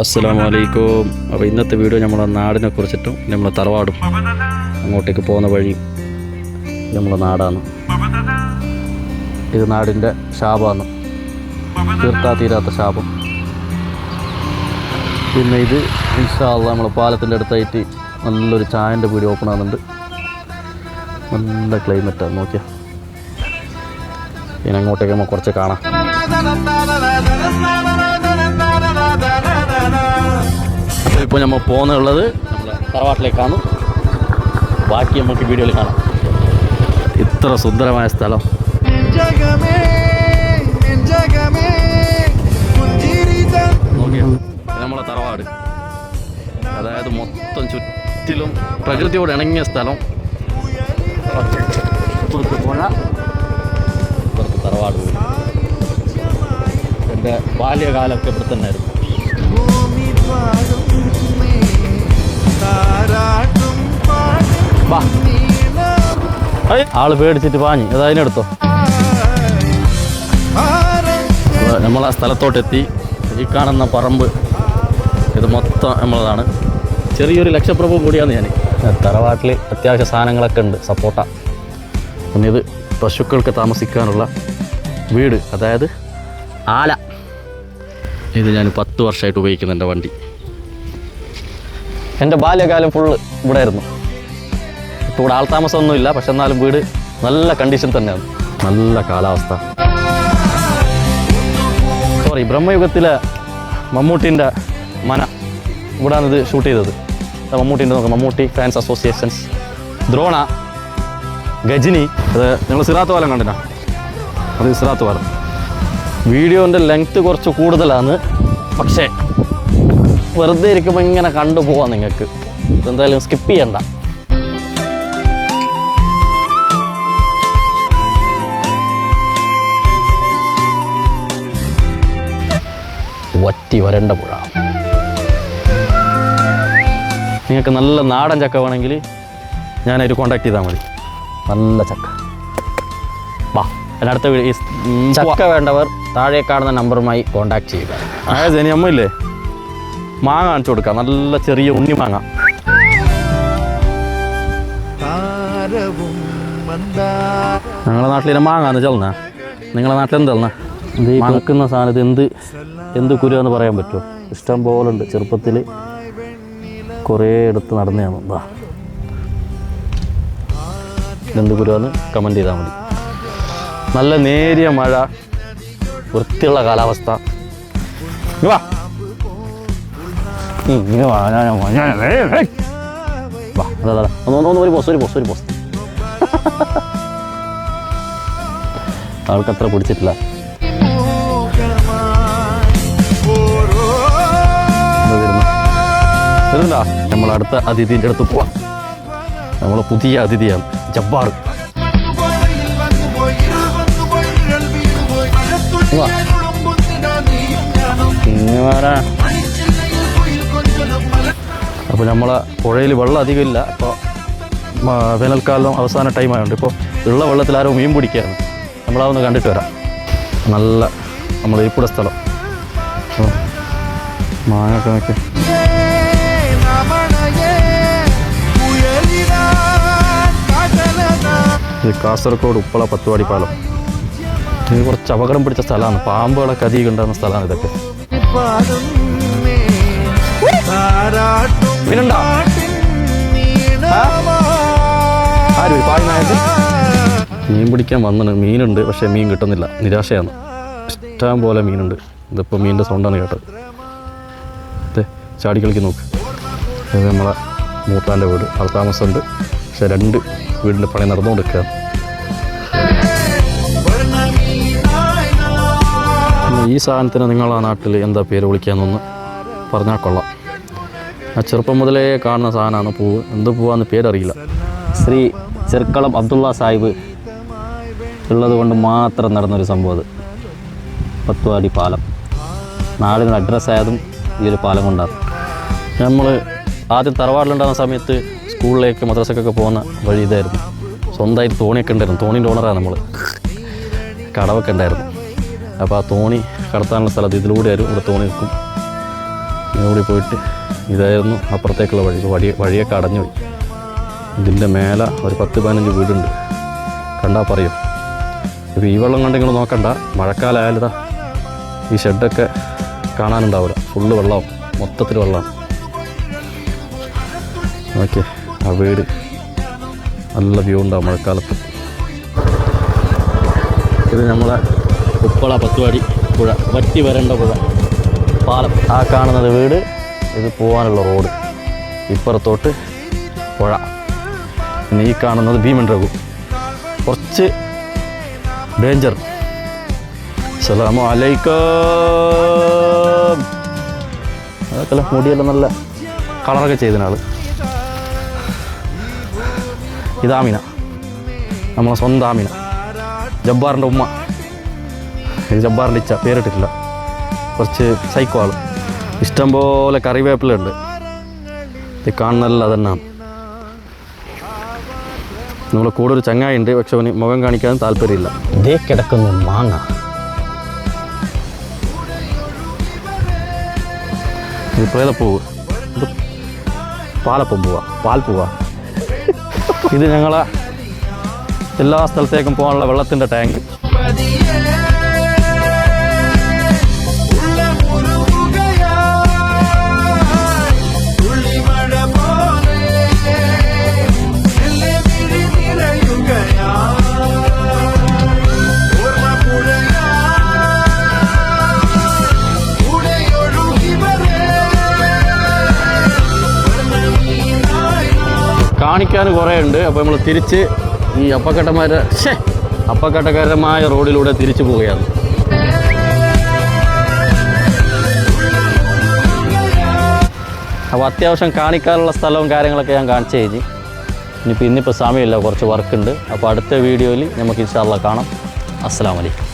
അസ്സലാമു അലൈക്കും. അപ്പോൾ ഇന്നത്തെ വീഡിയോ നമ്മളെ നാടിനെ കുറിച്ചിട്ടും നമ്മളെ തറവാടും അങ്ങോട്ടേക്ക് പോകുന്ന വഴി നമ്മളെ നാടാണ്. ഇത് നാടിൻ്റെ ശാപമാണ്, തീർത്താ തീരാത്ത ശാപം. പിന്നെ ഇത് ഇൻഷാ അല്ലാഹ് നമ്മളെ പാലത്തിൻ്റെ അടുത്തായിട്ട് നല്ലൊരു ചായൻ്റെ പീടി ഓപ്പൺ ആകുന്നുണ്ട്. നല്ല ക്ലൈമറ്റാണ്, നോക്കിയാൽ. പിന്നെ അങ്ങോട്ടേക്ക് നമ്മൾ കുറച്ച് കാണാം. അപ്പോൾ ഇപ്പോൾ നമ്മൾ പോകുന്നുള്ളത് നമ്മളെ തറവാട്ടിലേക്കാണ്. ബാക്കി നമുക്ക് വീഡിയോയിൽ കാണാം. ഇത്ര സുന്ദരമായ സ്ഥലം. നമ്മളെ തറവാട്, അതായത് മൊത്തം ചുറ്റിലും പ്രകൃതിയോട് ഇണങ്ങിയ സ്ഥലം. പുറത്ത് തറവാട്. എൻ്റെ ബാല്യകാലമൊക്കെ ഇവിടെ തന്നെ ആയിരുന്നു. ആള് പേടിച്ചിട്ട് പാഞ്ഞ് അതിനെടുത്തോ. നമ്മളാ സ്ഥലത്തോട്ടെത്തി. ഈ കാണുന്ന പറമ്പ് ഇത് മൊത്തം നമ്മളതാണ്. ചെറിയൊരു ലക്ഷപ്രഭു കൂടിയാണ് ഞാൻ. തറവാട്ടിൽ അത്യാവശ്യ സാധനങ്ങളൊക്കെ ഉണ്ട്. സപ്പോട്ട. പിന്നെ ഇത് പശുക്കൾക്ക് താമസിക്കാനുള്ള വീട്, അതായത് ആല. ഇത് ഞാൻ 10 വർഷമായിട്ട് ഉപയോഗിക്കുന്ന എൻ്റെ വണ്ടി. എൻ്റെ ബാല്യകാലം ഫുള്ള് ഇവിടെ ആയിരുന്നു. ഇപ്പോൾ ഇവിടെ ആൾത്താമസമൊന്നുമില്ല, പക്ഷെ എന്നാലും വീട് നല്ല കണ്ടീഷൻ തന്നെയാണ്. നല്ല കാലാവസ്ഥ. സോറി, ബ്രഹ്മയുഗത്തിലെ മമ്മൂട്ടിൻ്റെ മന ഇവിടെയാണ് ഇത് ഷൂട്ട് ചെയ്തത്. മമ്മൂട്ടിൻ്റെ നോക്കാം, മമ്മൂട്ടി ഫാൻസ് അസോസിയേഷൻസ്, ദ്രോണ, ഗജിനി. അത് നിങ്ങൾ സിറാത്ത് പാലം കണ്ടിനാ? അത് സിറാത്ത് പാലം. വീഡിയോൻ്റെ ലെങ്ത്ത് കുറച്ച് കൂടുതലാണ്, പക്ഷേ വെറുതെ ഇരിക്കുമ്പോൾ ഇങ്ങനെ കണ്ടുപോവാം നിങ്ങൾക്ക്. എന്തായാലും സ്കിപ്പ് ചെയ്യണ്ട. വറ്റി വരണ്ട പുഴ. നിങ്ങൾക്ക് നല്ല നാടൻ ചക്ക വേണമെങ്കിൽ ഞാനൊരു കോൺടാക്ട് ചെയ്താൽ മതി. നല്ല ചക്ക. വാ, അടുത്ത ചക്ക വേണ്ടവർ താഴെ കാണുന്ന നമ്പറുമായി കോൺടാക്ട് ചെയ്യുക. അതായത് ഇനി അമ്മയില്ലേ, മാങ്ങ കാണിച്ചു കൊടുക്കാം. നല്ല ചെറിയ ഉണ്ണി മാങ്ങ. ഞങ്ങളുടെ നാട്ടിലെ മാങ്ങാന്ന് ചെല്ലണ. നിങ്ങളുടെ നാട്ടിൽ എന്താണ് മണക്കുന്ന സാധനം? ഇത് എന്ത് കുരുവാന്ന് പറയാൻ പറ്റുമോ? ഇഷ്ടം പോലെ ഉണ്ട്. ചെറുപ്പത്തിൽ കുറേ എടുത്ത് നടന്നതാണ്. വാ, എന്ത് കുരുവാന്ന് കമൻറ്റ് ചെയ്താൽ മതി. നല്ല നേരിയ മഴ, വൃത്തിയുള്ള കാലാവസ്ഥ. വാ, ഒരു പോസ്റ്റ്. ആൾക്കത്ര പിടിച്ചിട്ടില്ല. നമ്മൾ അടുത്ത അതിഥിൻ്റെ അടുത്ത് പോവാം. നമ്മൾ പുതിയ അതിഥിയാണ് ജബ്ബാർ. അപ്പോൾ നമ്മളെ പുഴയിൽ വെള്ളം അധികം ഇല്ല. അപ്പോൾ വേനൽക്കാലം അവസാന ടൈം ആയതുകൊണ്ട് ഇപ്പോൾ ഉള്ള വെള്ളത്തിൽ ആരോ മീൻ പിടിക്കുകയാണ്. നമ്മളതൊന്ന് കണ്ടിട്ട് വരാം. നല്ല നമ്മൾ ഇരിപ്പിട സ്ഥലം. മാങ്ങൊക്കെ നോക്കി. ഇത് കാസർഗോഡ് ഉപ്പള പത്തുവാടി പാലം. ഇത് കുറച്ച് അപകടം പിടിച്ച സ്ഥലമാണ്. പാമ്പുകളൊക്കെ അധികം ഉണ്ടാകുന്ന സ്ഥലമാണ് ഇതൊക്കെ. മീനുണ്ടോ? മീൻ പിടിക്കാൻ വന്നിട്ട് മീനുണ്ട്, പക്ഷേ മീൻ കിട്ടുന്നില്ല. നിരാശയാണ്. ഇഷ്ടം പോലെ മീനുണ്ട്. ഇതിപ്പോൾ മീനിൻ്റെ സൗണ്ടാണ് കേട്ടത്. അതെ, ചാടി കളിക്ക് നോക്ക്. ഇത് നമ്മളെ മൂത്താൻ്റെ വീട്. ആൾ താമസമുണ്ട്, പക്ഷേ 2 വീടിൻ്റെ പണി നടന്നുകൊണ്ടിരിക്കുക. ഈ സാധനത്തിന് നിങ്ങളാ നാട്ടിൽ എന്താ പേര് വിളിക്കാമെന്നൊന്ന് പറഞ്ഞാൽ കൊള്ളാം. ആ ചെറുപ്പം മുതലേ കാണുന്ന സാധനമാണ്. പൂവ് എന്ത് പൂവാന്ന് പേരറിയില്ല. ശ്രീ ചെർക്കളം അബ്ദുള്ള സാഹിബ് ഉള്ളത് കൊണ്ട് മാത്രം നടന്നൊരു സംഭവം. അത് പത്തുവാടി പാലം. നാടിന് അഡ്രസ്സായതും ഈ ഒരു പാലം കൊണ്ടാണ്. നമ്മൾ ആദ്യം തറവാടിലുണ്ടാകുന്ന സമയത്ത് സ്കൂളിലേക്ക് മദ്രസക്കൊക്കെ പോകുന്ന വഴി ഇതായിരുന്നു. സ്വന്തമായിട്ട് തോണിയൊക്കെ ഉണ്ടായിരുന്നു. തോണീൻ്റെ ഓണറാണ് നമ്മൾ. കടവൊക്കെ ഉണ്ടായിരുന്നു. അപ്പോൾ ആ തോണി കടത്താനുള്ള സ്ഥലത്ത് ഇതിലൂടെ ആയിരുന്നു. ഇവിടെ തോണി നിൽക്കും. കൂടി പോയിട്ട് ഇതായിരുന്നു അപ്പുറത്തേക്കുള്ള വഴിയൊക്കെ അടഞ്ഞു പോയി. ഇതിൻ്റെ മേലെ ഒരു 10-15 വീടുണ്ട്, കണ്ടാൽ പറയും. ഇപ്പോൾ ഈ വെള്ളം കണ്ട് നിങ്ങൾ നോക്കണ്ട, മഴക്കാലമായാലിതാ ഈ ഷെഡൊക്കെ കാണാനുണ്ടാവില്ല, ഫുള്ള് വെള്ളമാവും, മൊത്തത്തിൽ വെള്ളമാണ്. ഓക്കെ, ആ വീട് നല്ല വ്യൂ ഉണ്ടാവും മഴക്കാലത്ത്. ഇത് നമ്മളെ ഉപ്പള പത്തുവാടി പുഴ, വറ്റി വരേണ്ട പുഴ, പാലം. ആ കാണുന്നത് വീട്, ഇത് പോകാനുള്ള റോഡ്, ഇപ്പുറത്തോട്ട് പുഴ. പിന്നെ ഈ കാണുന്നത് ഭീമൻ രഘു, കുറച്ച് ഡേഞ്ചർ. അസ്സലാമു അലൈക്കും. അതൊക്കെ മുടിയെല്ലാം നല്ല കളറൊക്കെ ചെയ്തതിനാൾ. ഇതാമിന, നമ്മളെ സ്വന്തം ആമിന, ജബ്ബാറിൻ്റെ ഉമ്മ. ഇത് ജബ്ബാറിൻ്റെ ഇച്ച, പേരിട്ടിട്ടില്ല, കുറച്ച് സൈക്കോ ആൾ. ഇഷ്ടംപോലെ കറിവേപ്പിലുണ്ട്. ഇത് കാണുന്നല്ല തന്നെയാണ്. നമ്മളെ കൂടെ ഒരു ചങ്ങായി ഉണ്ട്, പക്ഷെ അവന് മുഖം കാണിക്കാൻ താല്പര്യമില്ല. ഇതേ കിടക്കുന്നു മാങ്ങ. ഇത് പ്രേതപ്പൂവ്, ഇത് പാലപ്പം പോവാ, പാൽപ്പൂവാ. ഇത് ഞങ്ങളെ എല്ലാ സ്ഥലത്തേക്കും പോകാനുള്ള വെള്ളത്തിൻ്റെ ടാങ്ക്. കാണിക്കാൻ കുറേ ഉണ്ട്. അപ്പോൾ നമ്മൾ തിരിച്ച് ഈ അപ്പക്കട്ടകരമായ റോഡിലൂടെ തിരിച്ചു പോവുകയാണ്. അപ്പോൾ അത്യാവശ്യം കാണിക്കാനുള്ള സ്ഥലവും കാര്യങ്ങളൊക്കെ ഞാൻ കാണിച്ചു കഴിഞ്ഞു. ഇന്നിപ്പോൾ സമയമില്ല, കുറച്ച് വർക്കുണ്ട്. അപ്പോൾ അടുത്ത വീഡിയോയിൽ നമുക്ക് ഇൻഷാ അല്ലാഹ് കാണാം. അസ്സലാമു അലൈക്കും.